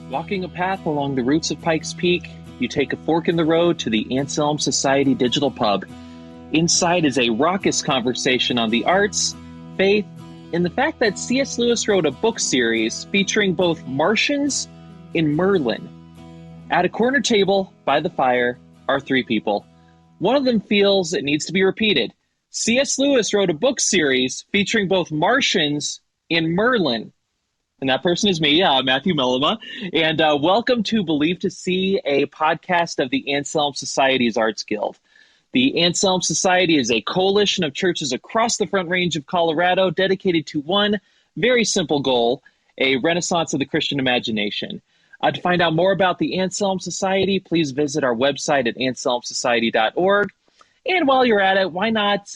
Walking a path along the roots of Pikes Peak, you take a fork in the road to the Anselm Society Digital Pub. Inside is a raucous conversation on the arts, faith, and the fact that C.S. Lewis wrote a book series featuring both Martians and Merlin. At a corner table by the fire are three people. One of them feels it needs to be repeated. C.S. Lewis wrote a book series featuring both Martians and Merlin. And that person is me, Matthew Millema. And welcome to Believe to See, a podcast of the Anselm Society's Arts Guild. The Anselm Society is a coalition of churches across the Front Range of Colorado dedicated to one very simple goal, a renaissance of the Christian imagination. To find out more about the Anselm Society, please visit our website at anselmsociety.org. And while you're at it, why not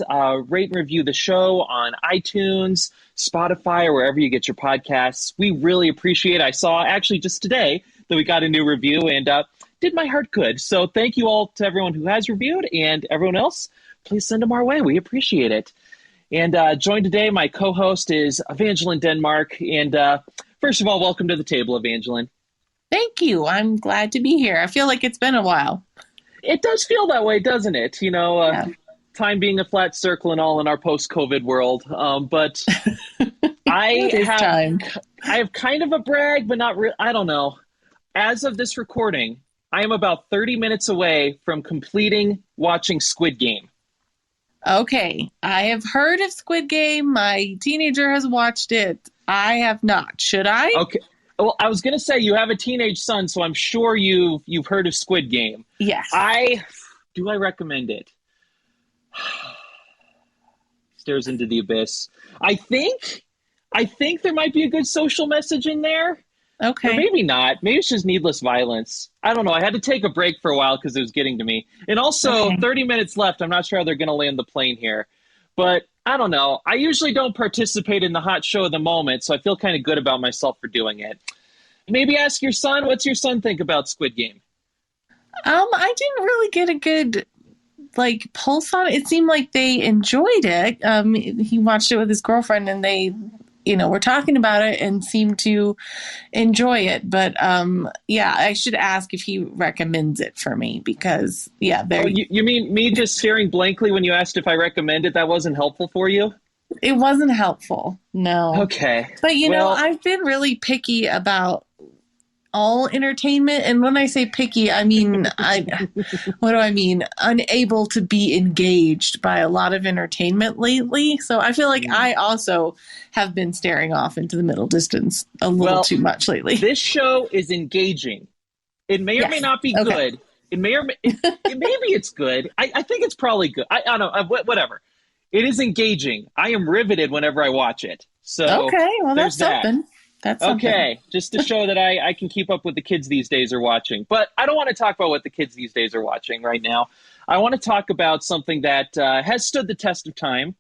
rate and review the show on iTunes, Spotify, or wherever you get your podcasts. We really appreciate it. I saw actually just today that we got a new review and did my heart good. So thank you all to everyone who has reviewed, and everyone else, please send them our way. We appreciate it. And joined today, my co-host is Evangeline Denmark. And first of all, welcome to the table, Evangeline. Thank you. I'm glad to be here. I feel like it's been a while. It does feel that way, doesn't it? You know, yeah. Time being a flat circle and all in our post-COVID world. But I have kind of a brag, but not really. I don't know. As of this recording, I am about 30 minutes away from completing watching Squid Game. Okay. I have heard of Squid Game. My teenager has watched it. I have not. Should I? Okay. Well, I was going to say you have a teenage son, so I'm sure you've heard of Squid Game. Yes. Do I recommend it? Stares into the abyss. I think there might be a good social message in there. Okay. Or maybe not. Maybe it's just needless violence. I don't know. I had to take a break for a while because it was getting to me. And also, 30 minutes left. I'm not sure how they're going to land the plane here. But I don't know. I usually don't participate in the hot show of the moment, so I feel kind of good about myself for doing it. Maybe ask your son. What's your son think about Squid Game? I didn't really get a good pulse on it. It seemed like they enjoyed it. He watched it with his girlfriend, and they, were talking about it and seemed to enjoy it. But I should ask if he recommends it for me because you mean me just staring blankly when you asked if I recommend it? That wasn't helpful for you? It wasn't helpful. No. Okay. But I've been really picky about all entertainment. And when I say picky, I mean, what do I mean? Unable to be engaged by a lot of entertainment lately. So I feel like I also have been staring off into the middle distance a little too much lately. This show is engaging. It may or may not be good. It may or may, maybe it's good. I think it's probably good. I don't know. Whatever. It is engaging. I am riveted whenever I watch it. So that's something. That's something. Okay, just to show that I can keep up with the kids these days are watching. But I don't want to talk about what the kids these days are watching right now. I want to talk about something that has stood the test of time.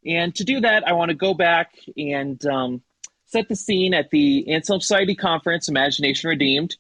And to do that, I want to go back and set the scene at the Anselm Society Conference, Imagination Redeemed.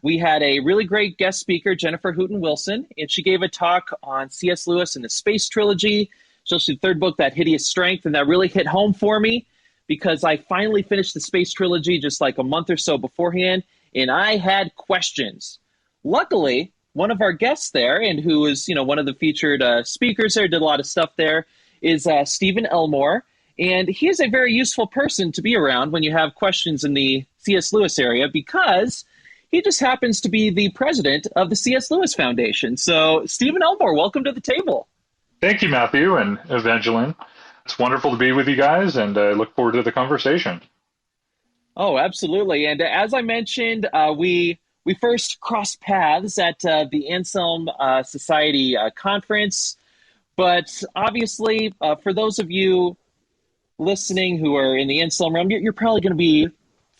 We had a really great guest speaker, Jennifer Houghton-Wilson, and she gave a talk on C.S. Lewis and the Space Trilogy, especially the third book, That Hideous Strength, and that really hit home for me, because I finally finished the Space Trilogy just like a month or so beforehand, and I had questions. Luckily, one of our guests there, and who is one of the featured speakers there, did a lot of stuff there, is Stephen Elmore, and he is a very useful person to be around when you have questions in the C.S. Lewis area, because he just happens to be the president of the C.S. Lewis Foundation. So, Stephen Elmore, welcome to the table. Thank you, Matthew and Evangeline. It's wonderful to be with you guys, and I look forward to the conversation. Oh, absolutely. And as I mentioned, we first crossed paths at the Anselm Society conference. But obviously, for those of you listening who are in the Anselm realm, you're probably going to be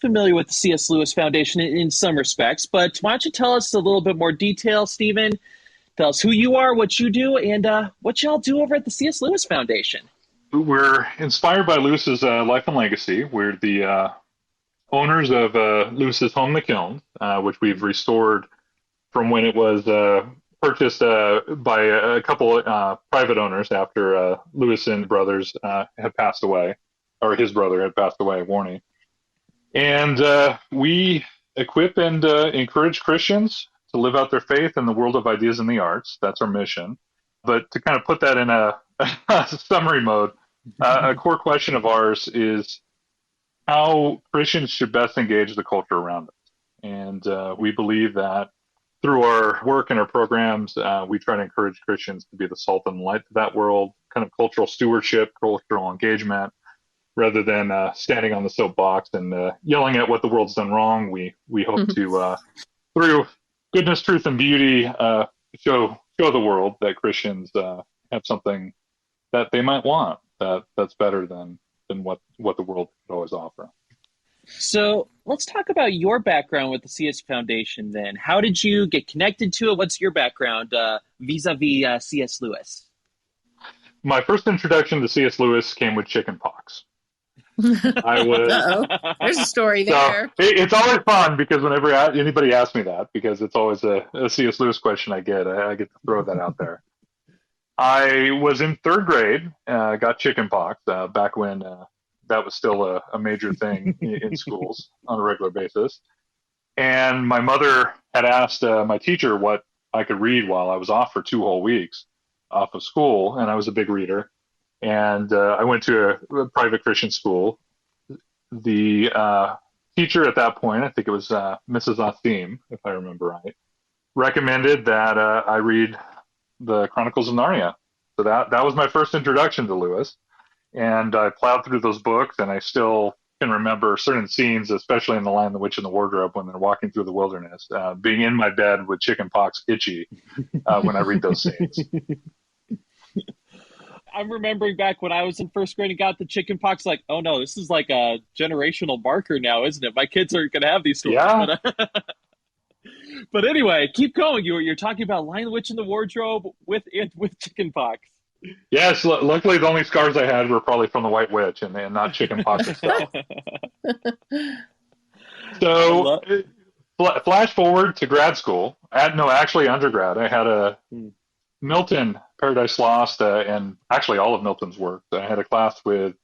familiar with the C.S. Lewis Foundation in some respects. But why don't you tell us a little bit more detail, Stephen? Tell us who you are, what you do, and what y'all do over at the C.S. Lewis Foundation. We're inspired by Lewis's life and legacy. We're the owners of Lewis's Home the Kiln, which we've restored from when it was purchased by a couple private owners after Lewis and brothers had passed away, or his brother had passed away, Warney. And we equip and encourage Christians to live out their faith in the world of ideas and the arts. That's our mission. But to kind of put that in a summary mode, a core question of ours is how Christians should best engage the culture around us. And we believe that through our work and our programs, we try to encourage Christians to be the salt and light of that world, kind of cultural stewardship, cultural engagement, rather than standing on the soapbox and yelling at what the world's done wrong. We hope to, through goodness, truth, and beauty, show the world that Christians have something that they might want that's better than what the world could always offer. So let's talk about your background with the CS Foundation then. How did you get connected to it? What's your background vis-a-vis C.S. Lewis? My first introduction to C.S. Lewis came with chickenpox. I was. Uh-oh. There's a story there. So it's always fun because whenever anybody asks me that, because it's always a C.S. Lewis question I get to throw that out there. I was in third grade, got chickenpox back when that was still a major thing in schools on a regular basis. And my mother had asked my teacher what I could read while I was off for 2 whole weeks off of school, and I was a big reader. And I went to a private Christian school. The teacher at that point, I think it was Mrs. Asim, if I remember right, recommended that I read the Chronicles of Narnia. So that was my first introduction to Lewis. And I plowed through those books, and I still can remember certain scenes, especially in The Lion, the Witch, and the Wardrobe, when they're walking through the wilderness, being in my bed with chickenpox itchy when I read those scenes. I'm remembering back when I was in first grade and got the chickenpox, like, oh no, this is like a generational marker now, isn't it? My kids are going to have these stories. Yeah. But anyway, keep going. You're talking about Lion, the Witch, and the Wardrobe with chickenpox. Yes, luckily the only scars I had were probably from the White Witch and not chickenpox itself. So, flash forward to grad school. Actually undergrad. I had a Milton, Paradise Lost, and actually all of Milton's work. I had a class with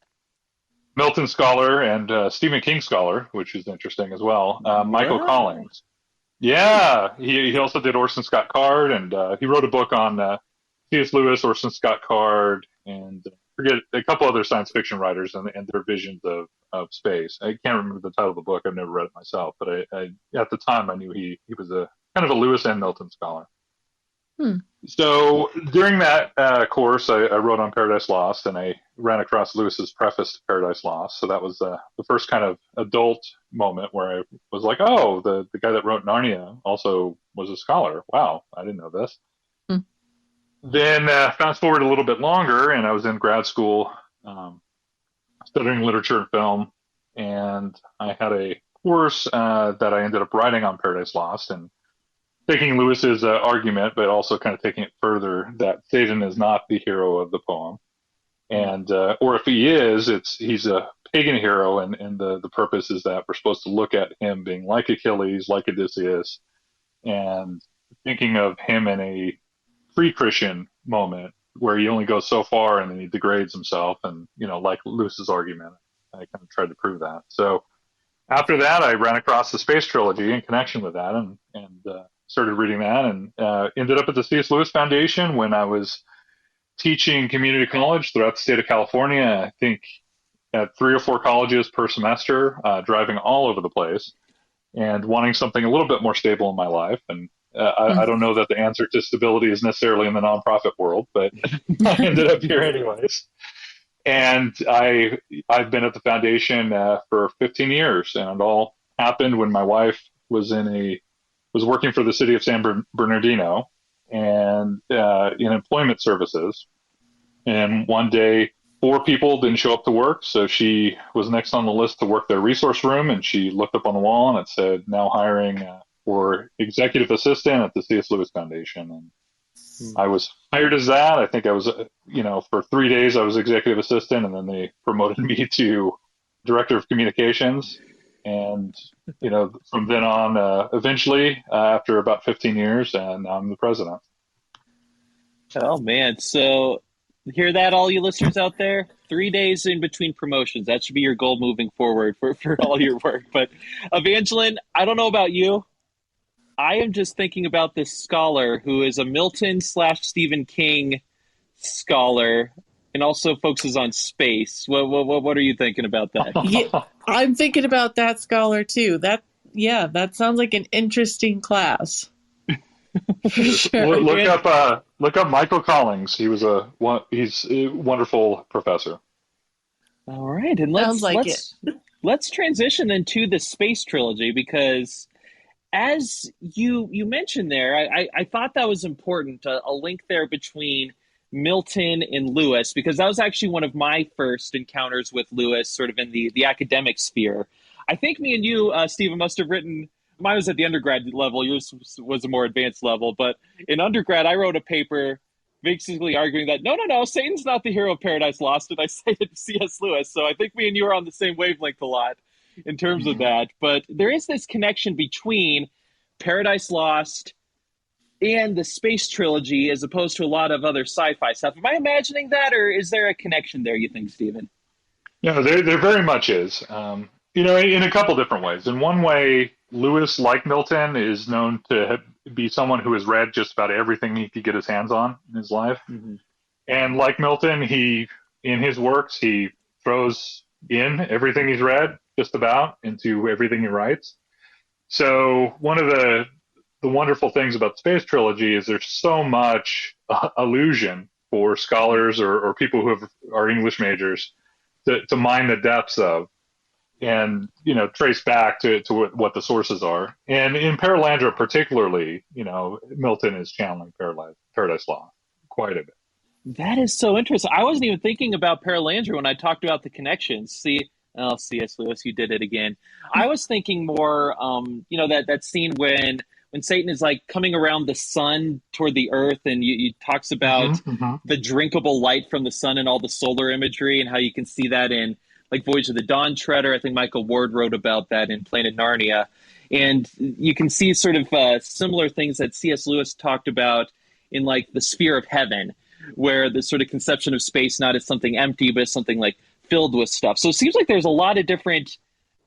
Milton scholar and Stephen King scholar, which is interesting as well, Michael Collins. Yeah, he also did Orson Scott Card, and he wrote a book on C.S. Lewis, Orson Scott Card, and forget a couple other science fiction writers and their visions of space. I can't remember the title of the book. I've never read it myself, but I at the time I knew he was a kind of a Lewis and Milton scholar. So during that course, I wrote on Paradise Lost, and I ran across Lewis's preface to Paradise Lost. So that was the first kind of adult moment where I was like, oh, the guy that wrote Narnia also was a scholar. Wow, I didn't know this. Then fast forward a little bit longer, and I was in grad school studying literature and film, and I had a course that I ended up writing on Paradise Lost, and taking Lewis's argument, but also kind of taking it further, that Satan is not the hero of the poem. And or if he is, he's a pagan hero, and the purpose is that we're supposed to look at him being like Achilles, like Odysseus, and thinking of him in a pre-Christian moment where he only goes so far and then he degrades himself, and like Lewis's argument, I kind of tried to prove that. So after that, I ran across the Space Trilogy in connection with that, and started reading that, and ended up at the C.S. Lewis Foundation when I was teaching community college throughout the state of California. I think at 3 or 4 colleges per semester, driving all over the place and wanting something a little bit more stable in my life. And I don't know that the answer to stability is necessarily in the nonprofit world, but I ended up here anyways. And I've been at the foundation for 15 years, and it all happened when my wife was working for the city of San Bernardino and in employment services. And one day, 4 people didn't show up to work, so she was next on the list to work their resource room, and she looked up on the wall and it said, now hiring for executive assistant at the C.S. Lewis Foundation. And I was hired as that. I think I was, for 3 days I was executive assistant, and then they promoted me to director of communications. And, from then on, eventually, after about 15 years, and I'm the president. Oh, man. So hear that, all you listeners out there? 3 days in between promotions. That should be your goal moving forward for all your work. But Evangeline, I don't know about you. I am just thinking about this scholar who is a Milton / Stephen King scholar and also focuses on space. What are you thinking about that? Yeah, I'm thinking about that scholar too. That sounds like an interesting class. For sure. Look up Michael Collins. He's a wonderful professor. All right, and Sounds like let's transition then to the Space Trilogy, because as you mentioned there, I thought that was important, a link there between Milton and Lewis, because that was actually one of my first encounters with Lewis, sort of in the academic sphere. I think me and you, Stephen, must have written. Mine was at the undergrad level. Yours was a more advanced level. But in undergrad, I wrote a paper basically arguing that, no, Satan's not the hero of Paradise Lost, and I cited C.S. Lewis. So I think me and you are on the same wavelength a lot in terms of that. But there is this connection between Paradise Lost and the Space Trilogy as opposed to a lot of other sci-fi stuff. Am I imagining that, or is there a connection there, you think, Stephen? No, there very much is. In a couple different ways. In one way, Lewis, like Milton, is known to be someone who has read just about everything he could get his hands on in his life. Mm-hmm. And like Milton, in his works, he throws in everything he's read just about into everything he writes. So one of the wonderful things about the Space Trilogy is there's so much allusion for scholars or people who are English majors to mine the depths of, and trace back to what the sources are. And in Perelandra particularly, Milton is channeling Paradise Lost quite a bit. That is so interesting. I wasn't even thinking about Perelandra when I talked about the connections. C.S. Lewis, you did it again. I was thinking more, that scene when Satan is like coming around the sun toward the earth, and you talks about the drinkable light from the sun and all the solar imagery, and how you can see that in like Voyage of the Dawn Treader. I think Michael Ward wrote about that in Planet Narnia. And you can see sort of similar things that C.S. Lewis talked about in like the sphere of heaven, where the sort of conception of space not as something empty, but as something like filled with stuff. So it seems like there's a lot of different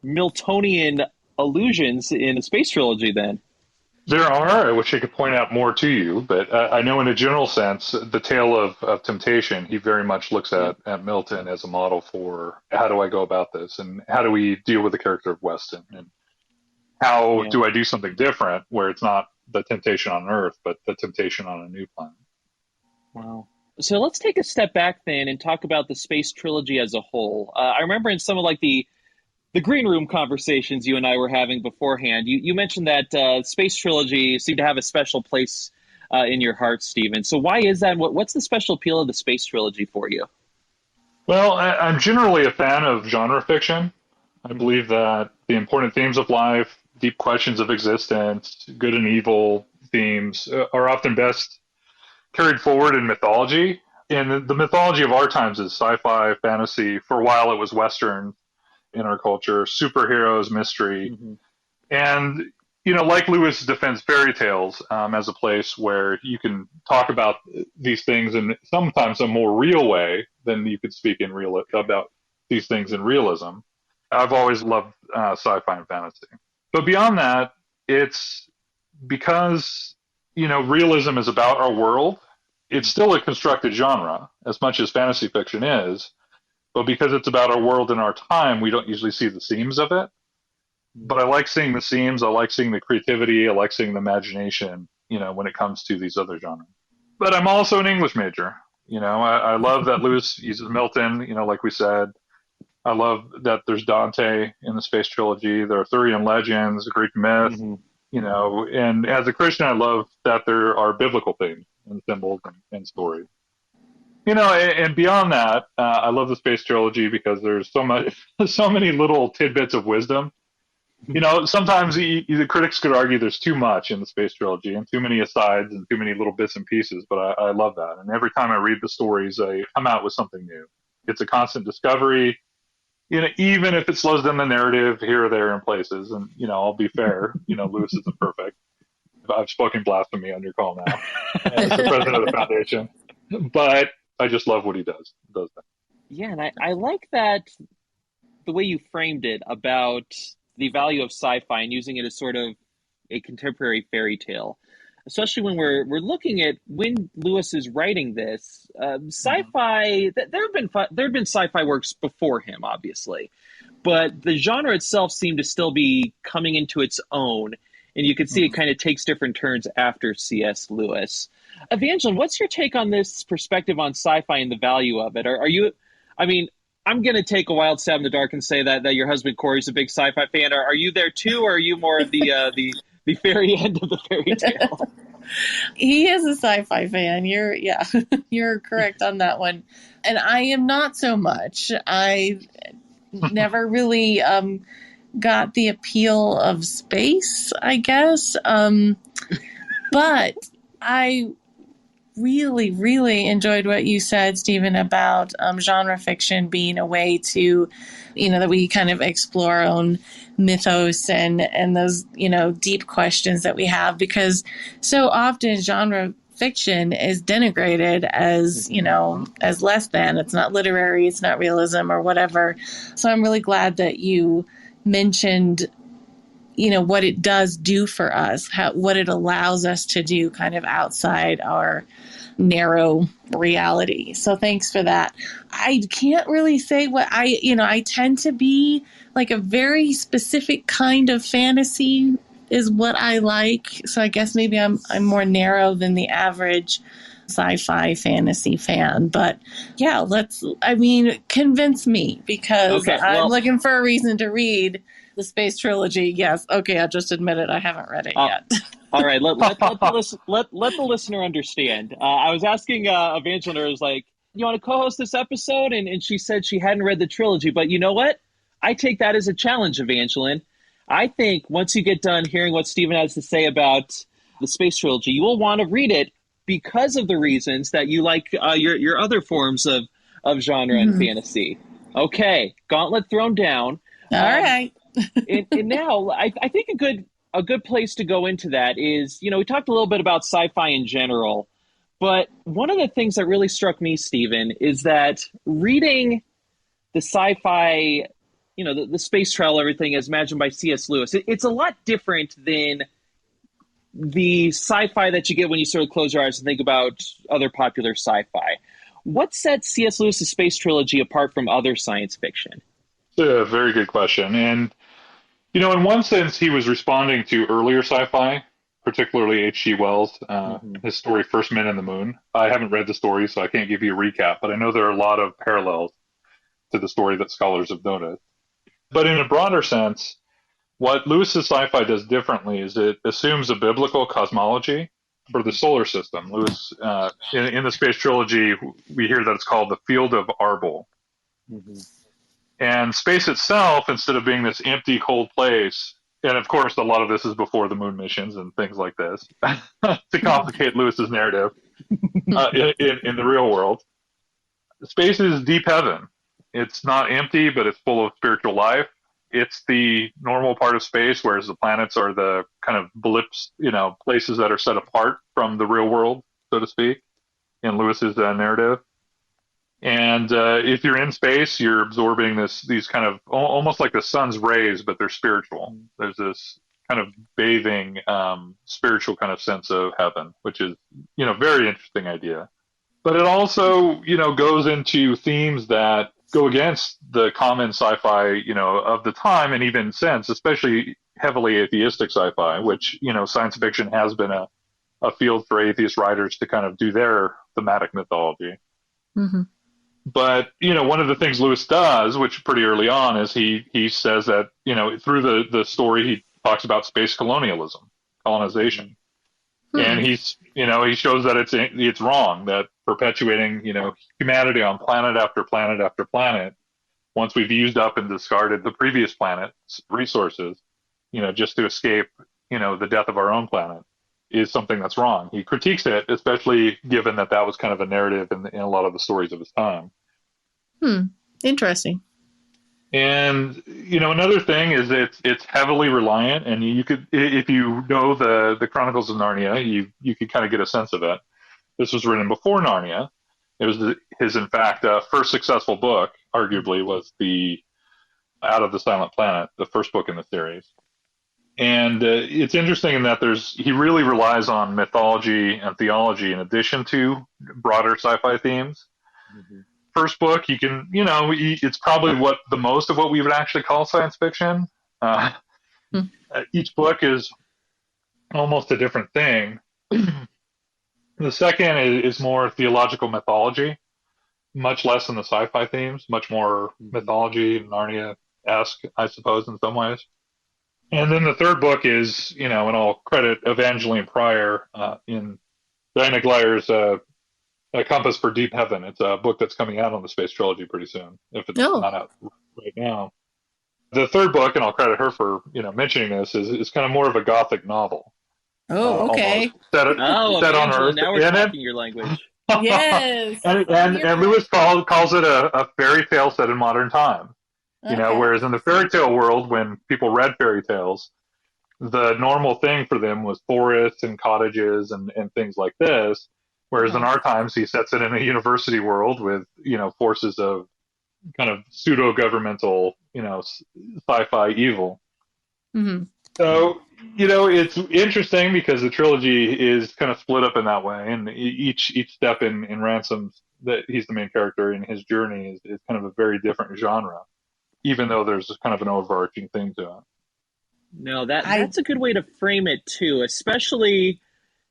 Miltonian allusions in the Space Trilogy then. There are. I wish I could point out more to you, but I know in a general sense, the tale of temptation, he very much looks at Milton as a model for how do I go about this, and how do we deal with the character of Weston, and how do I do something different where it's not the temptation on Earth, but the temptation on a new planet. Wow. So let's take a step back then and talk about the Space Trilogy as a whole. I remember in some of like the green room conversations you and I were having beforehand, you mentioned that Space Trilogy seemed to have a special place in your heart, Stephen. So why is that? What's the special appeal of the Space Trilogy for you? Well, I'm generally a fan of genre fiction. I believe that the important themes of life, deep questions of existence, good and evil themes are often best carried forward in mythology. And the mythology of our times is sci-fi, fantasy. For a while, it was Western in our culture, superheroes, mystery. Mm-hmm. And, like Lewis defends fairy tales as a place where you can talk about these things in sometimes a more real way than you could speak about these things in realism. I've always loved sci-fi and fantasy. But beyond that, it's because, realism is about our world. It's still a constructed genre, as much as fantasy fiction is. But because it's about our world and our time, we don't usually see the seams of it. But I like seeing the seams. I like seeing the creativity. I like seeing the imagination, when it comes to these other genres. But I'm also an English major. I love that Lewis uses Milton, like we said. I love that there's Dante in the Space Trilogy. There are Arthurian legends, Greek myth, and as a Christian, I love that there are biblical themes and symbols and stories. And beyond that, I love the Space Trilogy because there's so many little tidbits of wisdom. Sometimes the critics could argue there's too much in the Space Trilogy and too many asides and too many little bits and pieces, but I love that. And every time I read the stories, I come out with something new. It's a constant discovery, even if it slows down the narrative here or there in places. And, I'll be fair, Lewis isn't perfect. I've spoken blasphemy on your call now as the president of the foundation. But I just love what he does. That. Yeah, and I like that the way you framed it about the value of sci-fi and using it as sort of a contemporary fairy tale, especially when we're looking at when Lewis is writing this sci-fi. There have been sci-fi works before him, obviously, but the genre itself seemed to still be coming into its own, and you could see it kind of takes different turns after C.S. Lewis. Evangeline, what's your take on this perspective on sci-fi and the value of it? Are you, I mean, I'm going to take a wild stab in the dark and say that your husband Corey's a big sci-fi fan. Are you there too, or are you more of the fairy end of the fairy tale? He is a sci-fi fan. You're correct on that one. And I am not so much. I never really got the appeal of space, I guess. But I really, really enjoyed what you said, Stephen, about genre fiction being a way to, that we kind of explore our own mythos and those, deep questions that we have, because so often genre fiction is denigrated as, as less than. It's not literary, it's not realism or whatever. So I'm really glad that you mentioned what it does do for us, what it allows us to do kind of outside our narrow reality. So thanks for that. I can't really say what I tend to be like a very specific kind of fantasy is what I like. So I guess maybe I'm more narrow than the average sci-fi fantasy fan. But yeah, convince me, because Okay, I'm well, looking for a reason to read the Space Trilogy. Yes. Okay. I just admitted I haven't read it yet. all right. Let the listener understand. I was asking Evangeline, I was like, you want to co-host this episode? And she said she hadn't read the trilogy. But you know what? I take that as a challenge, Evangeline. I think once you get done hearing what Stephen has to say about the Space Trilogy, you will want to read it because of the reasons that you like your other forms of genre and fantasy. Okay, gauntlet thrown down. All right. And now I think a good place to go into that is, we talked a little bit about sci-fi in general, but one of the things that really struck me, Stephen, is that reading the sci-fi, the space travel, everything as imagined by C.S. Lewis, it's a lot different than the sci-fi that you get when you sort of close your eyes and think about other popular sci-fi. What sets C.S. Lewis's Space Trilogy apart from other science fiction? It's a very good question. And, in one sense, he was responding to earlier sci-fi, particularly H.G. Wells, his story First Men in the Moon. I haven't read the story, so I can't give you a recap, but I know there are a lot of parallels to the story that scholars have noted. But in a broader sense, what Lewis's sci-fi does differently is it assumes a biblical cosmology for the solar system. Lewis, in the Space Trilogy, we hear that it's called the Field of Arbel. And space itself, instead of being this empty, cold place, and of course, a lot of this is before the moon missions and things like this, to complicate Lewis's narrative in the real world. Space is deep heaven. It's not empty, but it's full of spiritual life. It's the normal part of space, whereas the planets are the kind of blips, places that are set apart from the real world, so to speak, in Lewis's narrative. And if you're in space, you're absorbing these kind of almost like the sun's rays, but they're spiritual. There's this kind of bathing spiritual kind of sense of heaven, which is, very interesting idea. But it also, goes into themes that go against the common sci-fi, of the time and even since, especially heavily atheistic sci-fi, which, science fiction has been a field for atheist writers to kind of do their thematic mythology. But, one of the things Lewis does, which pretty early on, is he says that, through the story, he talks about space colonization. And he shows that it's wrong, that perpetuating, humanity on planet after planet after planet, once we've used up and discarded the previous planet's resources, just to escape, the death of our own planet, is something that's wrong. He critiques it, especially given that was kind of a narrative in a lot of the stories of his time. Interesting. And, another thing is it's heavily reliant, and you could, if you know the Chronicles of Narnia, you could kind of get a sense of it. This was written before Narnia, It was his, in fact, first successful book, arguably, was the Out of the Silent Planet, the first book in the series. And it's interesting in that he really relies on mythology and theology in addition to broader sci-fi themes. Mm-hmm. First book, it's probably the most of what we would actually call science fiction. Each book is almost a different thing. The second is more theological mythology, much less in the sci-fi themes, much more mythology, Narnia-esque, I suppose, in some ways. And then the third book is, and I'll credit Evangeline Pryor in Diana Gleyer's A Compass for Deep Heaven. It's a book that's coming out on the Space Trilogy pretty soon, if it's not out right now. The third book, and I'll credit her for mentioning this, is kind of more of a gothic novel. Oh, okay. Set on Earth. Now we're talking your language. Yes. and Lewis calls it a fairy tale set in modern time. Whereas in the fairy tale world, when people read fairy tales, the normal thing for them was forests and cottages and things like this. Whereas in our times, he sets it in a university world with, forces of kind of pseudo-governmental, sci-fi evil. Mm-hmm. So, it's interesting because the trilogy is kind of split up in that way. And each step in Ransom's, that he's the main character in his journey, is kind of a very different genre, even though there's kind of an overarching thing to it. No, that's a good way to frame it, too, especially...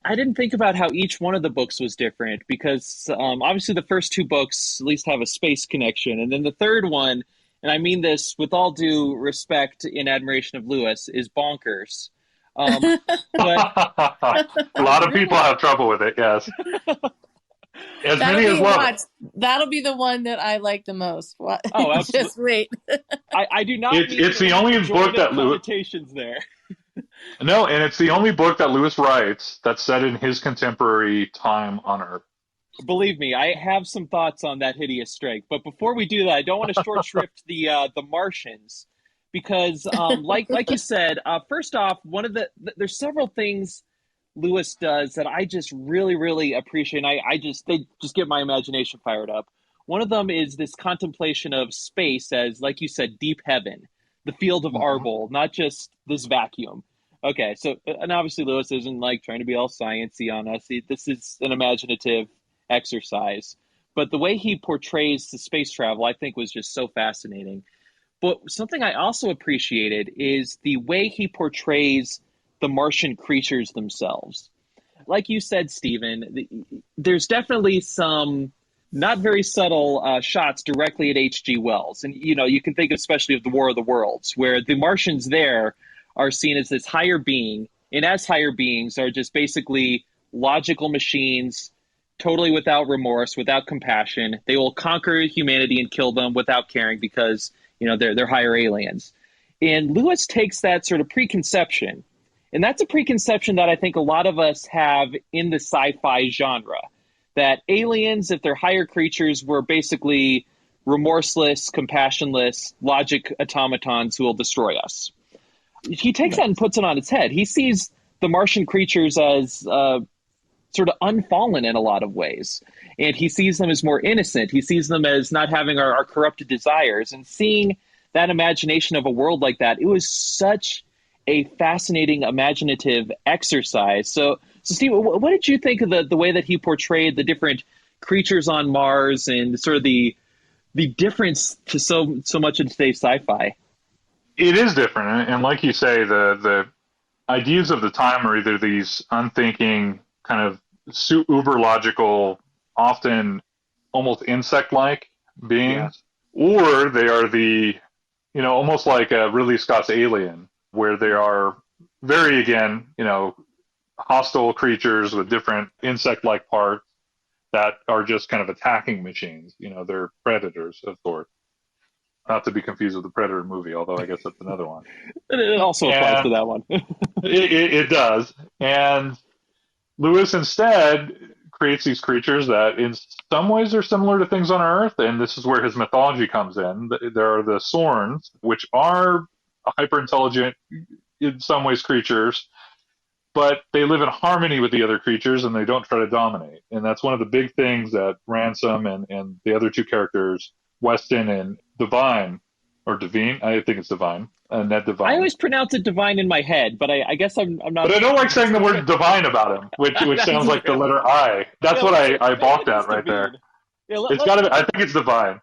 I didn't think about how each one of the books was different because obviously the first two books at least have a space connection. And then the third one, and I mean this with all due respect and admiration of Lewis, is bonkers. But a lot of people have trouble with it, yes. As many as love it. That'll be the one that I like the most. Oh, absolutely. Just wait. I do not it's the only book that Lewis... there. No, and it's the only book that Lewis writes that's set in his contemporary time on Earth. Believe me, I have some thoughts on That Hideous Strength. But before we do that, I don't want to short shrift the Martians because, like you said, first off, there's several things Lewis does that I just really, really appreciate. And they just get my imagination fired up. One of them is this contemplation of space as, like you said, deep heaven, the field of Arbol, not just this vacuum. Okay, so, and obviously Lewis isn't trying to be all sciencey on us. This is an imaginative exercise. But the way he portrays the space travel, I think, was just so fascinating. But something I also appreciated is the way he portrays the Martian creatures themselves. Like you said, Stephen, there's definitely some not very subtle shots directly at H.G. Wells. And, you can think especially of the War of the Worlds, where the Martians there are seen as this higher being, and as higher beings are just basically logical machines, totally without remorse, without compassion. They will conquer humanity and kill them without caring because, they're higher aliens. And Lewis takes that sort of preconception, and that's a preconception that I think a lot of us have in the sci-fi genre, that aliens, if they're higher creatures, were basically remorseless, compassionless, logic automatons who will destroy us. He takes that and puts it on its head. He sees the Martian creatures as sort of unfallen in a lot of ways. And he sees them as more innocent. He sees them as not having our corrupted desires. And seeing that imagination of a world like that, it was such a fascinating imaginative exercise. So Steve, what did you think of the way that he portrayed the different creatures on Mars and sort of the difference to so much of today's sci-fi? It is different, and like you say, the ideas of the time are either these unthinking, kind of uber logical, often almost insect-like beings, or they are the, almost like a Ridley Scott's Alien, where they are very, again, hostile creatures with different insect-like parts that are just kind of attacking machines. They're predators of sorts. Not to be confused with the Predator movie, although I guess that's another one. It also applies to that one. it does. And Lewis instead creates these creatures that in some ways are similar to things on Earth, and this is where his mythology comes in. There are the Sorns, which are hyper-intelligent, in some ways, creatures, but they live in harmony with the other creatures and they don't try to dominate. And that's one of the big things that Ransom and the other two characters, Weston and Divine, or Devine, I think it's Divine, Ned Divine. I always pronounce it Divine in my head, but I guess I'm not. But I don't like saying the word divine about him, which sounds like the letter I. That's what I balked at right there. Yeah, It's got to be, I think it's Divine.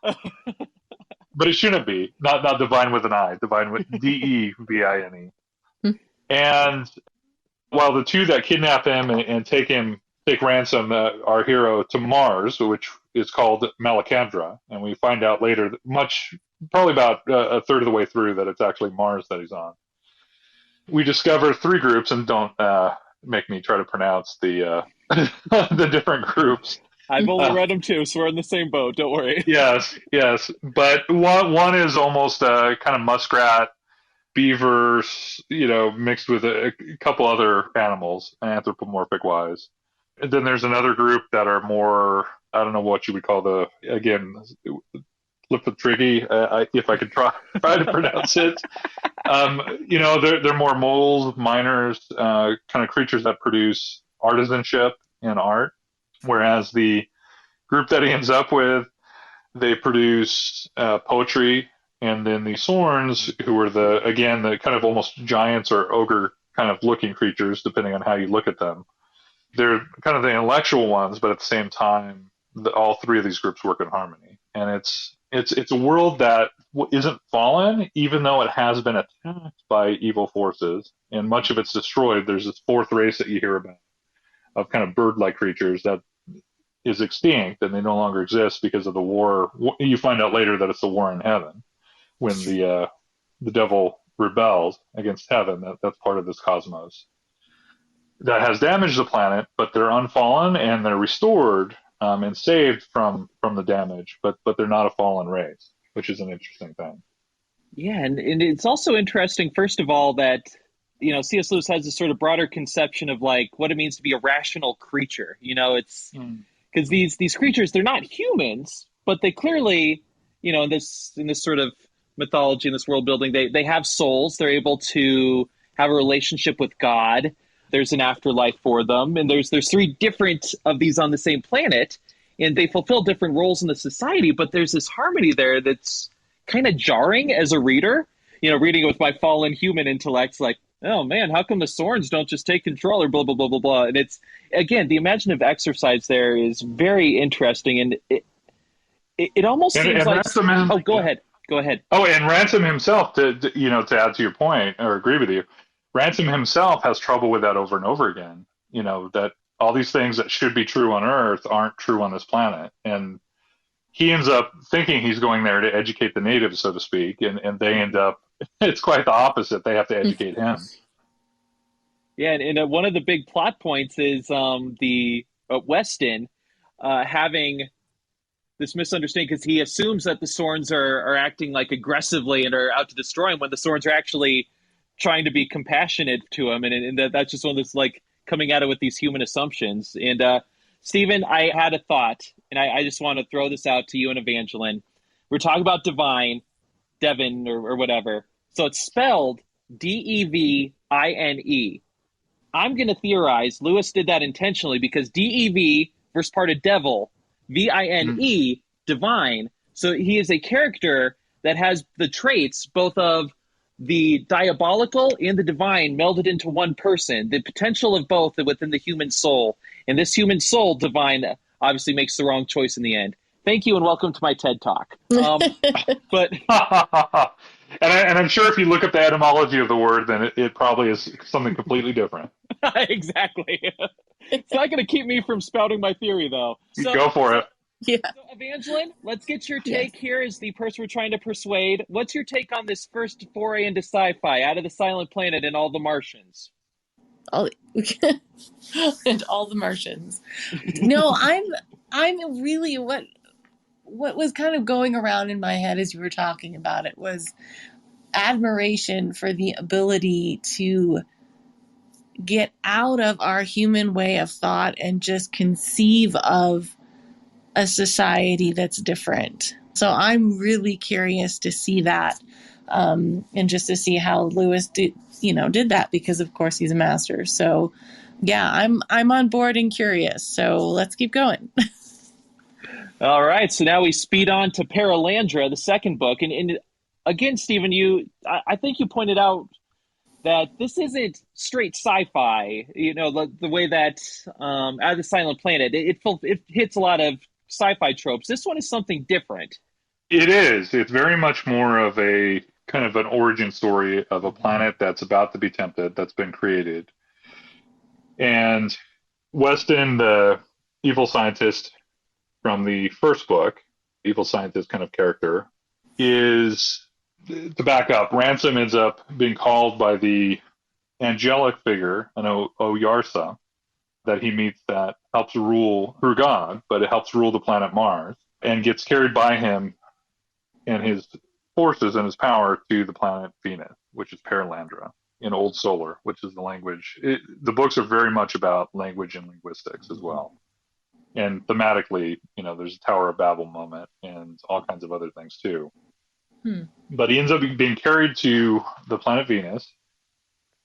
But it shouldn't be. Not Divine with an I, Divine with Devine. And while the two that kidnap him and take Ransom, our hero, to Mars, which is called Malacandra, and we find out later, probably about a third of the way through, that it's actually Mars that he's on. We discover three groups, and don't make me try to pronounce the the different groups. I've only read them too, so we're in the same boat. Don't worry. Yes. But one is almost a kind of muskrat, beaver, mixed with a couple other animals, anthropomorphic wise. And then there's another group that are more, I don't know what you would call Liphotrigi, if I could try to pronounce it. They're more moles, miners, kind of creatures that produce artisanship and art. Whereas the group that he ends up with, they produce poetry, and then the Sorns, who are the kind of almost giants or ogre kind of looking creatures, depending on how you look at them. They're kind of the intellectual ones, but at the same time, all three of these groups work in harmony. And it's a world that isn't fallen, even though it has been attacked by evil forces, and much of it's destroyed. There's this fourth race that you hear about, of kind of bird-like creatures that is extinct, and they no longer exist because of the war. You find out later that it's the war in heaven, when the devil rebels against heaven. That's part of this cosmos that has damaged the planet, but they're unfallen and they're restored and saved from the damage, but they're not a fallen race, which is an interesting thing. Yeah, and it's also interesting, first of all, that C.S. Lewis has this sort of broader conception of like what it means to be a rational creature. It's because these creatures, they're not humans, but they clearly, in this sort of mythology, in this world building, they have souls. They're able to have a relationship with God. There's an afterlife for them, and there's three different of these on the same planet, and they fulfill different roles in the society. But there's this harmony there that's kind of jarring as a reader. Reading it with my fallen human intellects, like, oh man, how come the Sorns don't just take control, or blah, blah, blah, blah, blah. And it's, again, the imaginative exercise there is very interesting. And it almost seems like, go ahead. Oh, and Ransom himself, to add to your point, or agree with you, Ransom himself has trouble with that over and over again. That all these things that should be true on Earth aren't true on this planet. And he ends up thinking he's going there to educate the natives, so to speak, and they end up, it's quite the opposite. They have to educate him. Yeah, and one of the big plot points is the Weston having this misunderstanding, because he assumes that the Sorns are acting like aggressively and are out to destroy him, when the Sorns are actually trying to be compassionate to him, and that's just one that's like coming at it with these human assumptions. And Stephen, I had a thought, and I just want to throw this out to you and Evangeline. We're talking about Devine, or whatever. So it's spelled Devine. I'm going to theorize Lewis did that intentionally, because DEV, first part of devil, VINE, divine. So he is a character that has the traits both of the diabolical and the divine melded into one person, the potential of both within the human soul. And this human soul, divine, obviously makes the wrong choice in the end. Thank you, and welcome to my TED Talk. But and I'm sure if you look up the etymology of the word, then it probably is something completely different. Exactly. It's not going to keep me from spouting my theory, though. So, go for it. Yeah. So, Evangeline, let's get your take here as the person we're trying to persuade. What's your take on this first foray into sci-fi, out of the Silent Planet and all the Martians? And all the Martians. No, I'm really what was kind of going around in my head as you were talking about it was admiration for the ability to get out of our human way of thought and just conceive of a society that's different. So I'm really curious to see that, and just to see how Lewis did that because, of course, he's a master. So, yeah, I'm on board and curious. So let's keep going. All right, so now we speed on to Paralandra, the second book. And again, Stephen, I think you pointed out that this isn't straight sci-fi, the way that Out of the Silent Planet, it hits a lot of sci-fi tropes. This one is something different. It is. It's very much more of a kind of an origin story of a planet that's about to be tempted, that's been created. And Weston, the evil scientist from the first book, evil scientist kind of character, is, to back up, Ransom ends up being called by the angelic figure, an Oyarsa, that he meets that helps rule through God, but it helps rule the planet Mars, and gets carried by him and his forces and his power to the planet Venus, which is Paralandra in Old Solar, which is the language. The books are very much about language and linguistics as well. And thematically, there's a Tower of Babel moment and all kinds of other things too. But he ends up being carried to the planet Venus,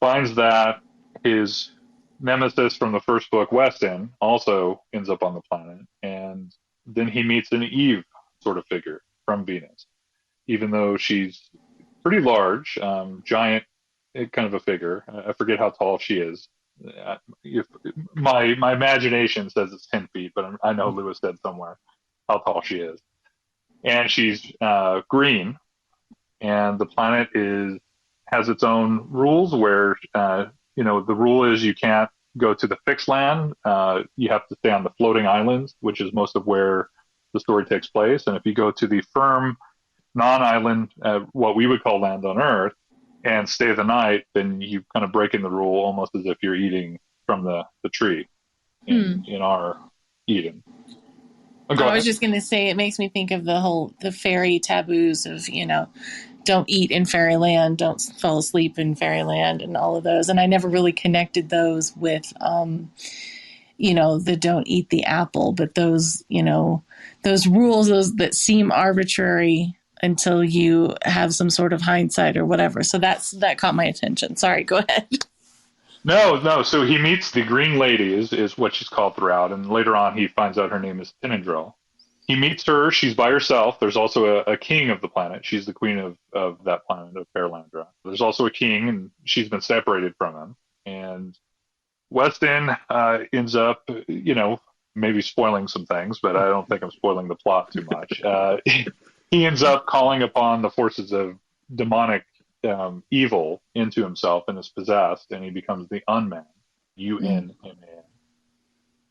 finds that his nemesis from the first book, Weston, also ends up on the planet. And then he meets an Eve sort of figure from Venus, even though she's pretty large, giant kind of a figure. I forget how tall she is. My imagination says it's 10 feet, but I know Lewis said somewhere how tall she is. And she's green, and the planet has its own rules where, the rule is you can't go to the fixed land. You have to stay on the floating islands, which is most of where the story takes place. And if you go to the firm non-island, what we would call land on Earth, and stay the night, then you kind of break in the rule almost as if you're eating from the tree in our Eden. I was just going to say, it makes me think of the fairy taboos of, don't eat in fairyland, don't fall asleep in fairyland, and all of those. And I never really connected those with, the don't eat the apple, but those rules, those that seem arbitrary until you have some sort of hindsight or whatever. So that caught my attention. Sorry, go ahead. No. So he meets the Green Lady, is what she's called throughout, and later on he finds out her name is Tinendril. He meets her. She's by herself. There's also a king of the planet. She's the queen of that planet, of Paralandra. There's also a king, and she's been separated from him. And Weston ends up, maybe spoiling some things, but I don't think I'm spoiling the plot too much. He ends up calling upon the forces of demonic evil into himself and is possessed, and he becomes the Unman, Unman.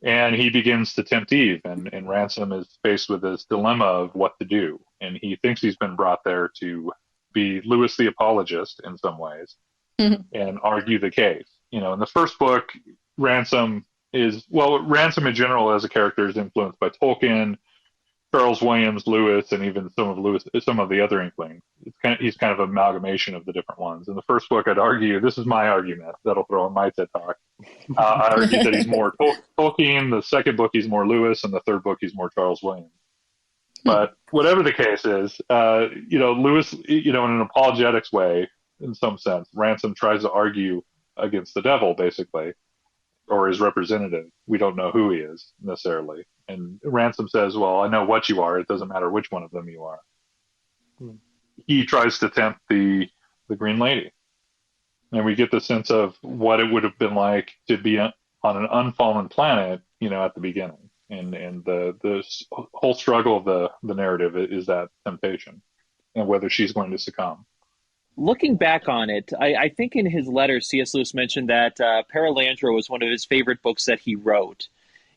And he begins to tempt Eve, and Ransom is faced with this dilemma of what to do. And he thinks he's been brought there to be Lewis the apologist in some ways and argue the case. In the first book, Ransom in general as a character is influenced by Tolkien, Charles Williams, Lewis, and even some of the other Inklings. He's kind of an amalgamation of the different ones. In the first book, I'd argue, this is my argument that'll throw in my TED Talk. I argue that he's more Tolkien. The second book, he's more Lewis, and the third book, he's more Charles Williams. But whatever the case is, Lewis, in an apologetics way, in some sense, Ransom tries to argue against the devil, basically, or his representative. We don't know who he is necessarily. And Ransom says, well, I know what you are. It doesn't matter which one of them you are. He tries to tempt the Green Lady. And we get the sense of what it would have been like to be on an unfallen planet, at the beginning. And the whole struggle of the narrative is that temptation and whether she's going to succumb. Looking back on it, I think in his letter, C.S. Lewis mentioned that Paralandra was one of his favorite books that he wrote.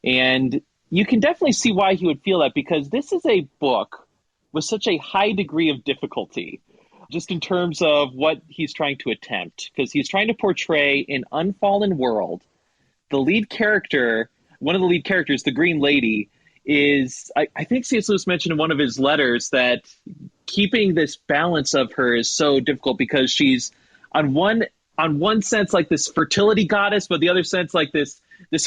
And you can definitely see why he would feel that, because this is a book with such a high degree of difficulty, just in terms of what he's trying to attempt, because he's trying to portray an unfallen world. The lead character, one of the lead characters, the Green Lady, is, I think C.S. Lewis mentioned in one of his letters that keeping this balance of her is so difficult, because she's on one sense like this fertility goddess, but the other sense like this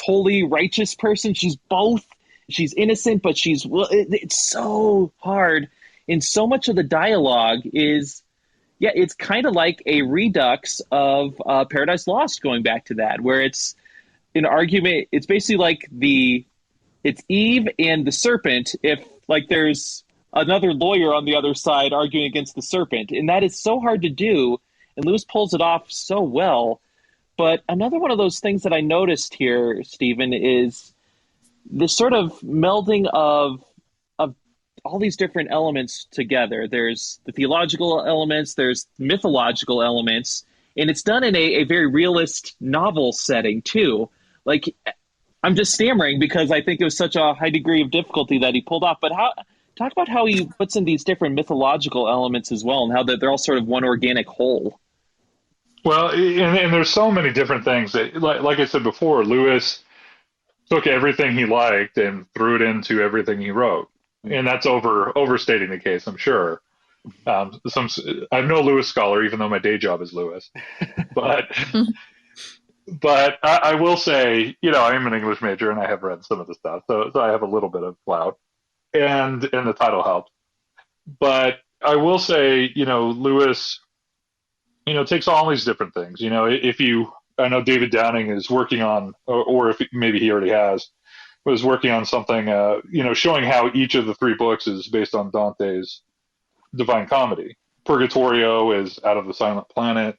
holy, righteous person. She's both. She's innocent, but it's so hard. And so much of the dialogue is Yeah, it's kind of like a redux of Paradise Lost, going back to that, where it's an argument. It's basically like it's Eve and the serpent. If like there's another lawyer on the other side arguing against the serpent, and that is so hard to do, and Lewis pulls it off so well. But another one of those things that I noticed here, Stephen, is this sort of melding of all these different elements together. There's the theological elements, there's mythological elements, and it's done in a very realist novel setting too. Like, I'm just stammering because I think it was such a high degree of difficulty that he pulled off. But talk about how he puts in these different mythological elements as well, and how they're all sort of one organic whole. Well, and there's so many different things that, like I said before, Lewis took everything he liked and threw it into everything he wrote, and that's overstating the case, I'm sure. I'm no Lewis scholar, even though my day job is Lewis, but I will say, I'm an English major and I have read some of the stuff, so I have a little bit of clout, and the title helps. But I will say, Lewis, takes all these different things. I know David Downing is working on, or if maybe he already was working on something, showing how each of the three books is based on Dante's Divine Comedy. Purgatorio is Out of the Silent Planet.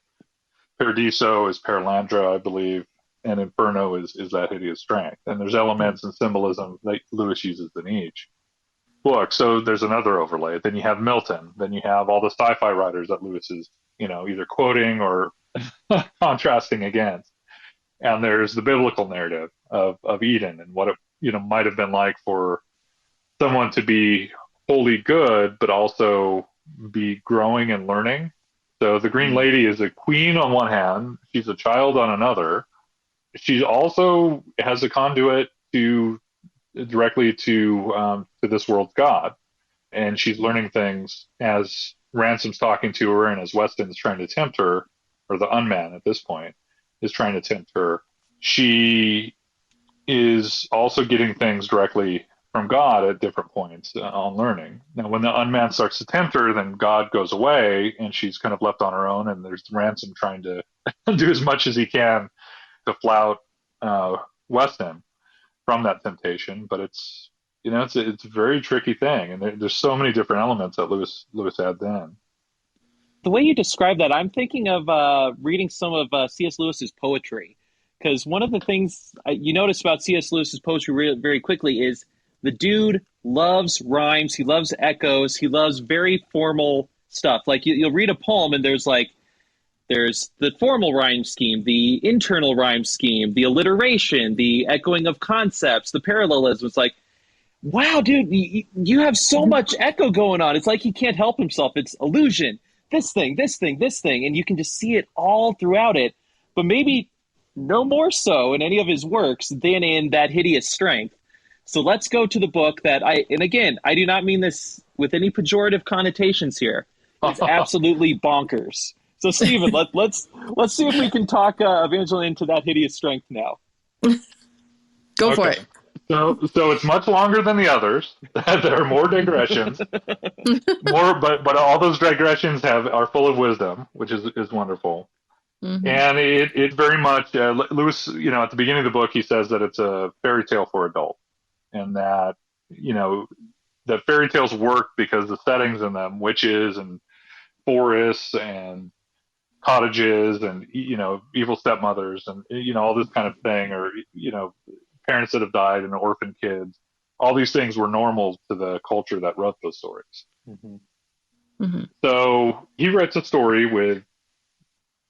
Paradiso is Paralandra, I believe, and Inferno is That Hideous Strength. And there's elements and symbolism that Lewis uses in each book. So there's another overlay. Then you have Milton. Then you have all the sci-fi writers that Lewis is, either quoting or contrasting against. And there's the biblical narrative of Eden and what it, might have been like for someone to be wholly good, but also be growing and learning. So the Green Lady is a queen on one hand, she's a child on another. She also has a conduit directly to this world's God, and she's learning things as Ransom's talking to her, and as Weston's trying to tempt her, or the Unman at this point is trying to tempt her. She is also getting things directly from God at different points on learning. Now, when the Unman starts to tempt her, then God goes away, and she's kind of left on her own, and there's Ransom trying to do as much as he can to flout Weston from that temptation. But it's a very tricky thing, and there's so many different elements that Lewis adds in. The way you describe that, I'm thinking of reading some of C.S. Lewis's poetry, because one of the things you notice about C.S. Lewis's poetry very quickly is the dude loves rhymes, he loves echoes, he loves very formal stuff. Like you'll read a poem and there's the formal rhyme scheme, the internal rhyme scheme, the alliteration, the echoing of concepts, the parallelism. It's like, wow, dude, you have so much echo going on. It's like he can't help himself. It's illusion, this thing, this thing, this thing. And you can just see it all throughout it. But maybe no more so in any of his works than in That Hideous Strength. So let's go to the book and again, I do not mean this with any pejorative connotations here. It's absolutely bonkers. So Stephen, let's see if we can talk Evangeline into That Hideous Strength now. Go for it. So it's much longer than the others. There are more digressions, but all those digressions are full of wisdom, which is wonderful. Mm-hmm. And it very much Lewis, at the beginning of the book, he says that it's a fairy tale for adults, and that that fairy tales work because the settings in them, witches and forests and cottages and evil stepmothers and all this kind of thing, or parents that have died and orphan kids, all these things were normal to the culture that wrote those stories. Mm-hmm. Mm-hmm. So he writes a story with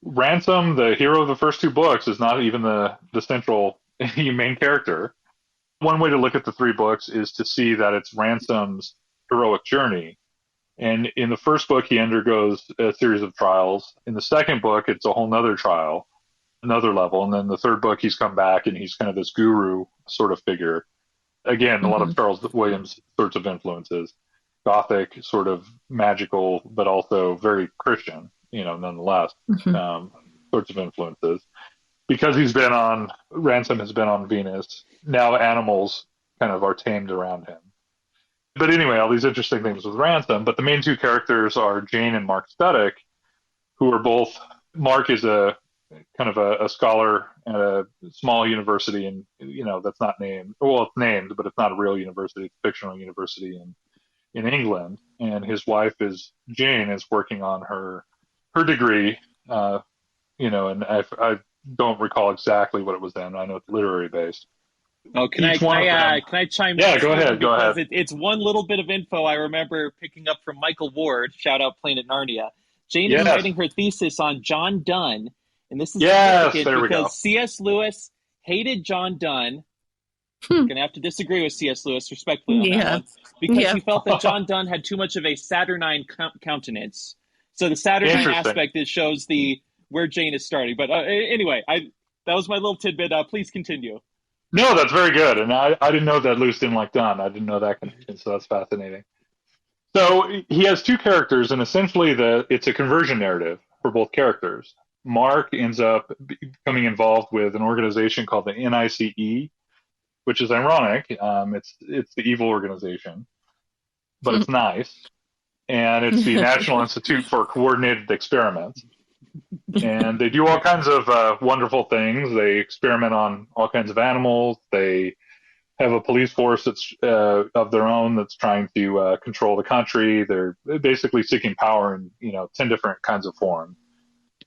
Ransom, the hero of the first two books, is not even the central main character. One way to look at the three books is to see that it's Ransom's heroic journey. And in the first book, he undergoes a series of trials. In the second book, it's a whole nother trial, another level. And then the third book, he's come back and he's kind of this guru sort of figure. Again, a lot of Charles Williams sorts of influences, Gothic, sort of magical, but also very Christian, nonetheless, sorts of influences. Because Ransom has been on Venus, now animals kind of are tamed around him. But anyway, all these interesting things with Ransom, but the main two characters are Jane and Mark Studdick, who are both, Mark is a kind of a scholar at a small university, and that's not named. Well, it's named, but it's not a real university. It's a fictional university in England. And his wife is Jane is working on her degree. And I don't recall exactly what it was then. I know it's literary based. Oh, can Each one of them. I chime Yeah, in? go ahead. Go Because ahead. it's one little bit of info I remember picking up from Michael Ward. Shout out Planet Narnia. Jane is Yes. writing her thesis on John Donne, and this is Yes. significant There we go. because C.S. Lewis hated John Donne. Gonna have to disagree with C.S. Lewis respectfully on that one because he felt that John Donne had too much of a saturnine countenance. So the saturnine aspect shows where Jane is starting. But anyway, that was my little tidbit. Please continue. No, that's very good. And I didn't know that Lewis didn't like Donne. I didn't know that connection, so that's fascinating. So he has two characters, and essentially it's a conversion narrative for both characters. Mark ends up becoming involved with an organization called the NICE, which is ironic. It's the evil organization, but it's nice. And it's the National Institute for Coordinated Experiments. And they do all kinds of wonderful things. They experiment on all kinds of animals. They have a police force that's of their own that's trying to control the country. They're basically seeking power in 10 different kinds of forms.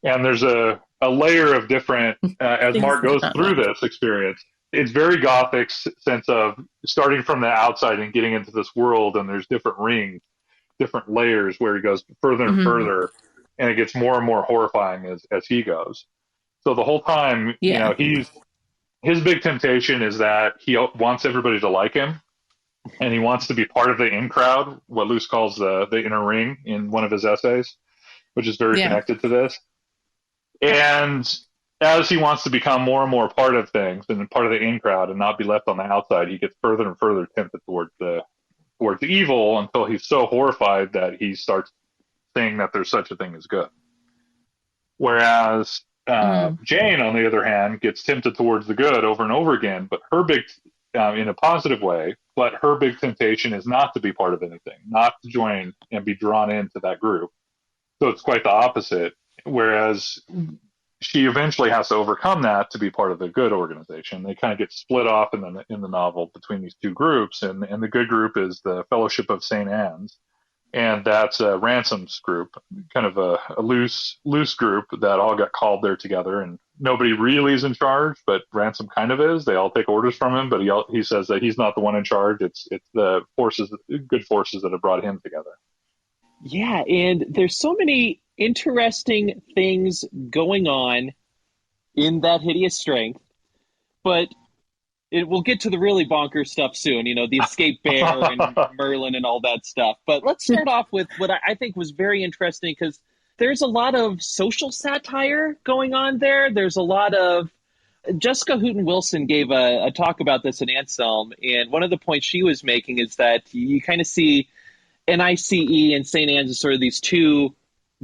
And there's a layer of different as Mark goes through this experience. It's very Gothic sense of starting from the outside and getting into this world, and there's different rings, different layers where he goes further and further, and it gets more and more horrifying as he goes. So the whole time, his big temptation is that he wants everybody to like him, and he wants to be part of the in crowd, what Luce calls the inner ring in one of his essays, which is very connected to this. And as he wants to become more and more part of things and part of the in crowd and not be left on the outside, he gets further and further tempted towards the evil until he's so horrified that he starts saying that there's such a thing as good. Whereas Jane, on the other hand, gets tempted towards the good over and over again, but her big, in a positive way, but her big temptation is not to be part of anything, not to join and be drawn into that group. So it's quite the opposite. Whereas she eventually has to overcome that to be part of the good organization. They kind of get split off in the novel between these two groups, and the good group is the Fellowship of St. Anne's, and that's Ransom's group, kind of a loose group that all got called there together, and nobody really is in charge, but Ransom kind of is. They all take orders from him, but he says that he's not the one in charge. It's the good forces that have brought him together. Yeah, and there's so many interesting things going on in That Hideous Strength, but we'll get to the really bonkers stuff soon, the escape bear and Merlin and all that stuff. But let's start off with what I think was very interesting, because there's a lot of social satire going on there. There's a lot of... Jessica Hooten-Wilson gave a talk about this in Anselm, and one of the points she was making is that you kind of see NICE and St. Anne's as sort of these two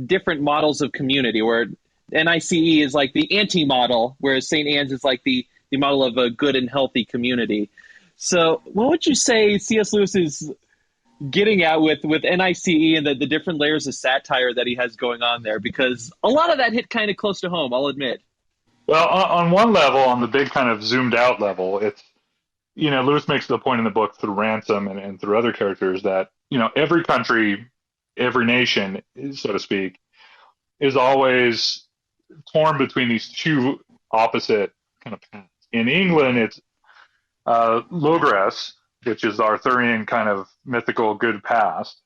different models of community, where NICE is like the anti-model, whereas St. Anne's is like the model of a good and healthy community. So what would you say C.S. Lewis is getting at with NICE and the different layers of satire that he has going on there? Because a lot of that hit kind of close to home, I'll admit. Well, on one level, on the big kind of zoomed out level, it's, Lewis makes the point in the book through Ransom and through other characters that, every country, every nation, so to speak, is always torn between these two opposite kind of paths. In England, it's Logres, which is the Arthurian kind of mythical good past,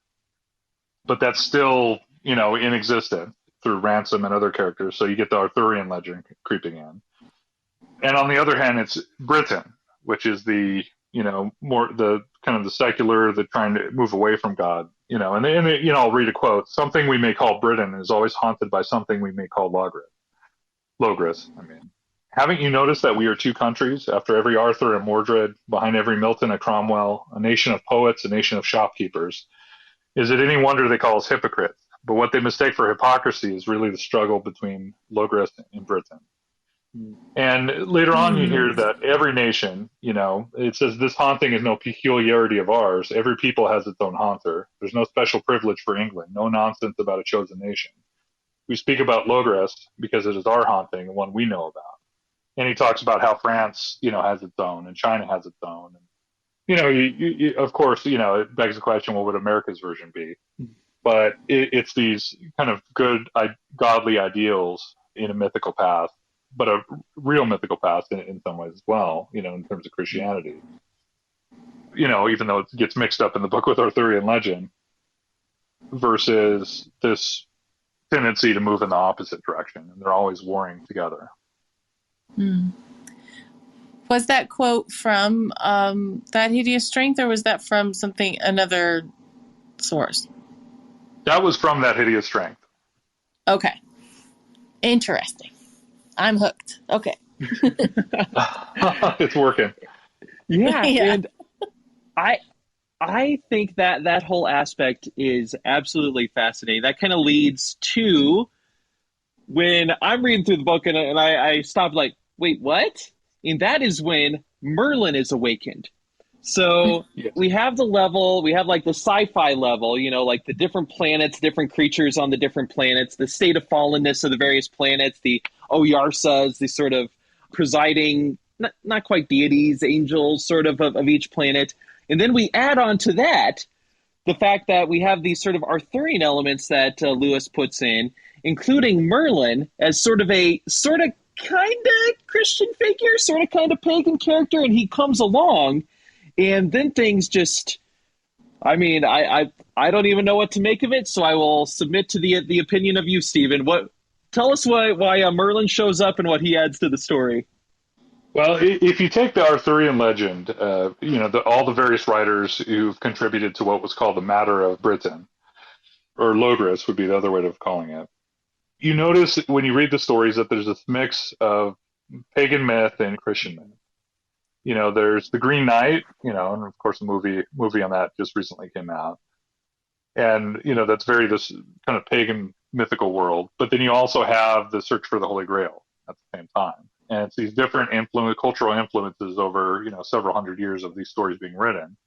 but that's still, in existence through Ransom and other characters. So you get the Arthurian legend creeping in. And on the other hand, it's Britain, which is the, more the kind of the secular, the trying to move away from God, and I'll read a quote. Something we may call Britain is always haunted by something we may call Logres. Haven't you noticed that we are two countries? After every Arthur and Mordred, behind every Milton and Cromwell, a nation of poets, a nation of shopkeepers. Is it any wonder they call us hypocrites? But what they mistake for hypocrisy is really the struggle between Logres and Britain. And later on, you hear that every nation, it says this haunting is no peculiarity of ours. Every people has its own haunter. There's no special privilege for England, no nonsense about a chosen nation. We speak about Logres because it is our haunting, the one we know about. And he talks about how France, has its own, and China has its own. And, of course, it begs the question, what would America's version be? But it's these kind of good, godly ideals in a mythical past, but a real mythical past in some ways as well, in terms of Christianity. Even though it gets mixed up in the book with Arthurian legend, versus this tendency to move in the opposite direction, and they're always warring together. Was that quote from That Hideous Strength, or was that from another source? That was from That Hideous Strength. Okay. Interesting. I'm hooked. Okay. It's working. Yeah, Yeah. and I think that whole aspect is absolutely fascinating. That kind of leads to when I'm reading through the book and I stopped like, wait, what? And that is when Merlin is awakened. So Yes. we have the level, we have like the sci-fi level, like the different planets, different creatures on the different planets, the state of fallenness of the various planets, the Oyarsas, the sort of presiding, not quite deities, angels sort of each planet. And then we add on to that the fact that we have these sort of Arthurian elements that Lewis puts in, including Merlin as sort of kind of Christian figure, sort of kind of pagan character, and he comes along, and then things just, I don't even know what to make of it, so I will submit to the opinion of you, Stephen. Tell us why Merlin shows up and what he adds to the story. Well, if you take the Arthurian legend, all the various writers who've contributed to what was called the Matter of Britain, or Logres would be the other way of calling it, you notice when you read the stories that there's this mix of pagan myth and Christian myth. There's the Green Knight, and of course the movie on that just recently came out. And, that's this kind of pagan mythical world. But then you also have the search for the Holy Grail at the same time. And it's these different cultural influences over, several hundred years of these stories being written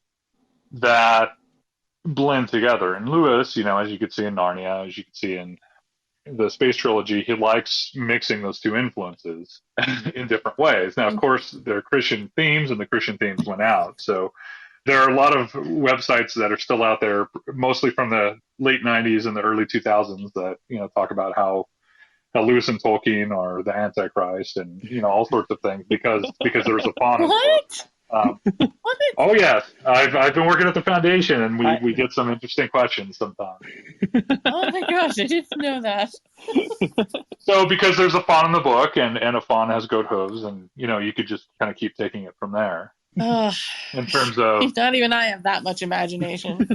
that blend together. And Lewis, as you could see in Narnia, as you could see in the Space Trilogy, he likes mixing those two influences in different ways. Now, of course, there are Christian themes, and the Christian themes went out. So there are a lot of websites that are still out there, mostly from the late 90s and the early 2000s, that talk about how Lewis and Tolkien are the Antichrist and all sorts of things because there was a fawn in the book. What? Oh yes, I've been working at the foundation, and we get some interesting questions sometimes. Oh my gosh, I didn't know that. So because there's a fawn in the book, and a fawn has goat hooves, and you could just kind of keep taking it from there. In terms of, not even I have that much imagination.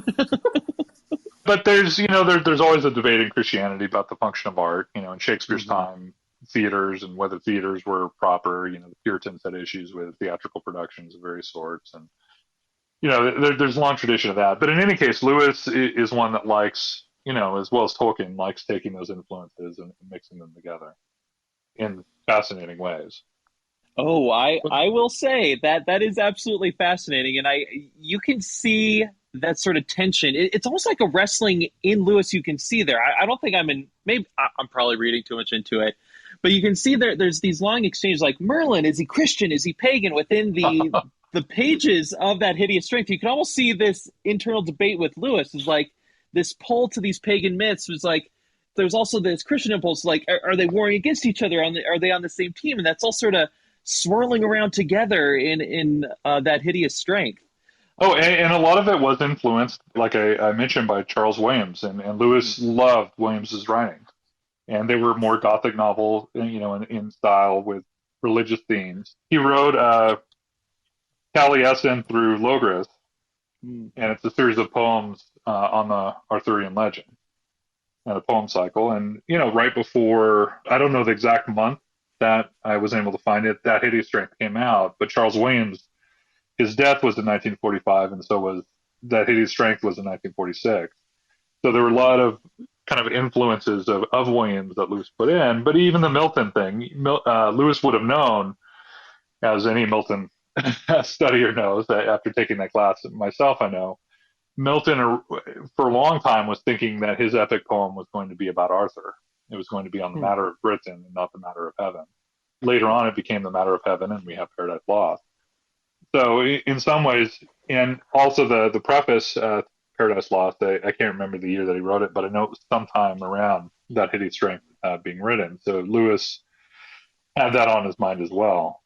But there's there's always a debate in Christianity about the function of art. In Shakespeare's time, theaters and whether theaters were proper. The Puritans had issues with theatrical productions of various sorts, and there's a long tradition of that. But in any case, Lewis is one that likes, as well as Tolkien, likes taking those influences and mixing them together in fascinating ways. Oh, I will say that is absolutely fascinating, and you can see that sort of tension. It's almost like a wrestling in Lewis. You can see there. I don't think maybe I'm probably reading too much into it, but you can see there's these long exchanges like Merlin, is he Christian? Is he pagan? Within the pages of That Hideous Strength, you can almost see this internal debate with Lewis. Is like this pull to these pagan myths was like, there's also this Christian impulse, like, are they warring against each other? Are they on the same team? And that's all sort of swirling around together in That Hideous Strength. Oh, and a lot of it was influenced, like I mentioned, by Charles Williams, and Lewis loved Williams's writings, and they were more Gothic novel, in style with religious themes. He wrote Taliesin through Logres, and it's a series of poems on the Arthurian legend and a poem cycle. And right before, I don't know the exact month that I was able to find it, That Hideous Strength came out, but Charles Williams, his death was in 1945, and so was That Hideous Strength was in 1946. So there were a lot of kind of influences of Williams that Lewis put in. But even the Milton thing, Lewis would have known, as any Milton studier knows, that after taking that class myself, I know, Milton for a long time was thinking that his epic poem was going to be about Arthur. It was going to be on the matter of Britain and not the matter of heaven. Later on, it became the matter of heaven, and we have Paradise Lost. So in some ways, and also the preface, Paradise Lost, I can't remember the year that he wrote it, but I know it was sometime around That Hideous Strength being written. So Lewis had that on his mind as well.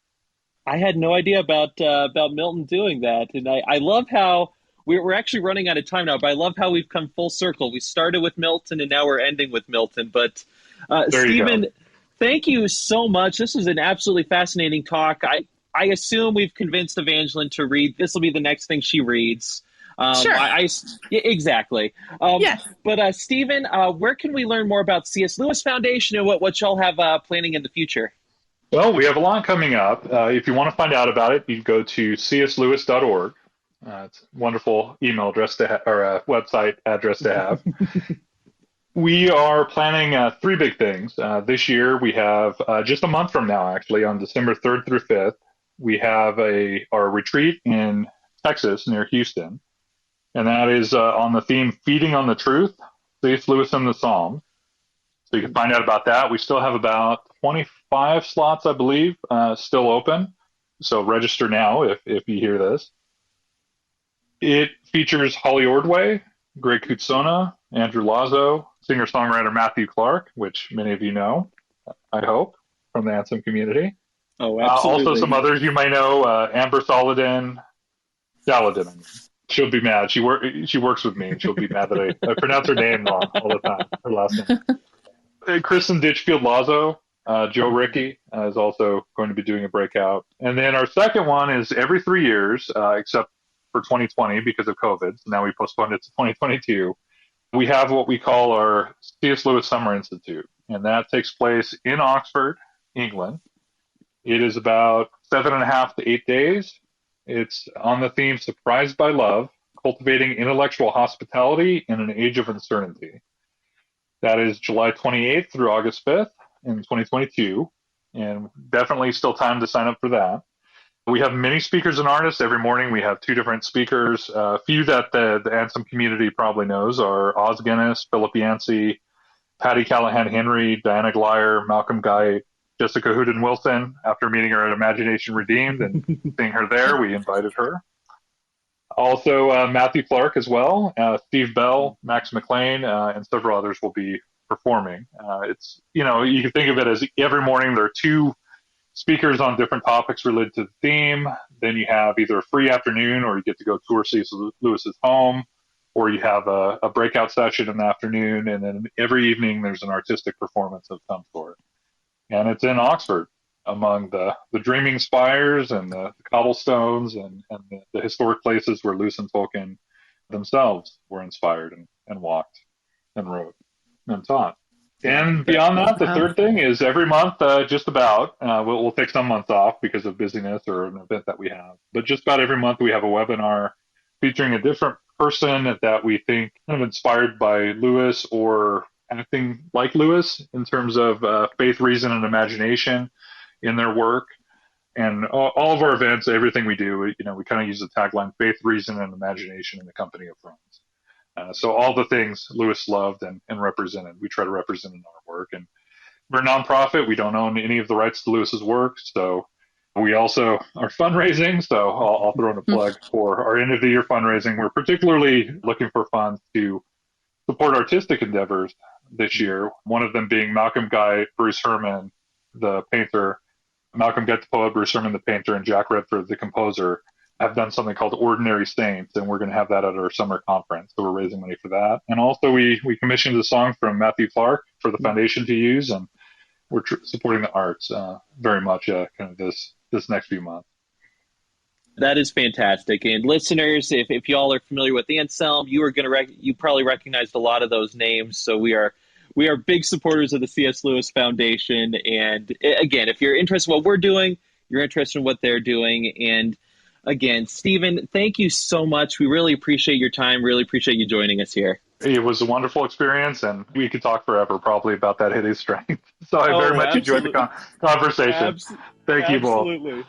I had no idea about Milton doing that, and I love how we're actually running out of time now. But I love how we've come full circle. We started with Milton, and now we're ending with Milton. But Stephen, thank you so much. This was an absolutely fascinating talk. I assume we've convinced Evangeline to read. This will be the next thing she reads. Sure. Exactly. Yes. But Stephen, where can we learn more about C.S. Lewis Foundation and what y'all have planning in the future? Well, we have a lot coming up. If you want to find out about it, you go to cslewis.org. It's a wonderful email address or website address to have. We are planning 3 big things. This year, we have just a month from now, actually, on December 3rd through 5th, we have our retreat in Texas near Houston. And that is on the theme Feeding on the Truth, C.S. Lewis and the Psalms. So you can find out about that. We still have about 25 slots, I believe, still open. So register now if you hear this. It features Holly Ordway, Greg Kutsona, Andrew Lazo, singer-songwriter Matthew Clark, which many of you know, I hope, from the Anthem community. Oh, absolutely. Also some others you may know, Amber Saladin, I mean. She'll be mad. She works with me, and she'll be mad that I pronounce her name wrong all the time, her last name. Kristen Ditchfield Lazo, Joe Rickey is also going to be doing a breakout. And then our second one is every 3 years, except for 2020 because of COVID. So now we postponed it to 2022. We have what we call our C.S. Lewis Summer Institute, and that takes place in Oxford, England. It is about 7.5 to 8 days. It's on the theme Surprised by Love, Cultivating Intellectual Hospitality in an Age of Uncertainty. That is July 28th through August 5th in 2022, and definitely still time to sign up for that. We have many speakers and artists. Every morning we have 2 different speakers. A few that the Anthem community probably knows are Oz Guinness, Philip Yancey, Patty Callahan-Henry, Diana Glyer, Malcolm Guy, Jessica Houdin-Wilson. After meeting her at Imagination Redeemed and seeing her there, we invited her. Also, Matthew Clark as well, Steve Bell, Max McLean, and several others will be performing. It's, you can think of it as every morning there are 2 speakers on different topics related to the theme. Then you have either a free afternoon, or you get to go tour C.S. Lewis's home, or you have a breakout session in the afternoon, and then every evening there's an artistic performance of some sort. And it's in Oxford, among the dreaming spires and the cobblestones and the historic places where Lewis and Tolkien themselves were inspired and walked and wrote and taught. And beyond that, the third thing is every month, just about, we'll take some months off because of busyness or an event that we have, but just about every month we have a webinar featuring a different person that we think kind of inspired by Lewis or acting like Lewis in terms of faith, reason, and imagination in their work. And all of our events, everything we do, we kind of use the tagline, faith, reason, and imagination in the company of friends. So all the things Lewis loved and represented, we try to represent in our work. And we're a nonprofit. We don't own any of the rights to Lewis's work. So we also are fundraising. So I'll throw in a plug for our end of the year fundraising. We're particularly looking for funds to support artistic endeavors this year. One of them being Malcolm Guy, Bruce Herman, the painter, Malcolm Guy the poet, Bruce Herman the painter, and Jack Redford the composer have done something called Ordinary Saints, and we're going to have that at our summer conference. So we're raising money for that. And also we commissioned a song from Matthew Clark for the foundation to use, and we're supporting the arts very much kind of this next few months. That is fantastic. And listeners, if y'all are familiar with Anselm, you probably recognized a lot of those names. So we are big supporters of the C.S. Lewis Foundation. And again, if you're interested in what we're doing, you're interested in what they're doing. And again, Stephen, thank you so much. We really appreciate your time. Really appreciate you joining us here. It was a wonderful experience, and we could talk forever probably about That Hideous Strength. So I very much enjoyed the conversation. Thank you both. Absolutely.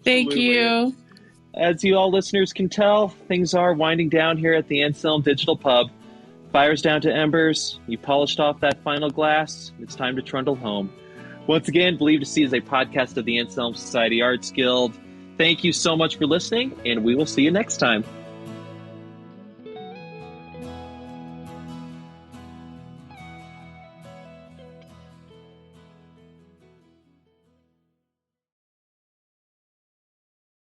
Thank you. As you all listeners can tell, things are winding down here at the Anselm Digital Pub. Fire's down to embers. You polished off that final glass. It's time to trundle home. Once again, Believe to See is a podcast of the Anselm Society Arts Guild. Thank you so much for listening, and we will see you next time.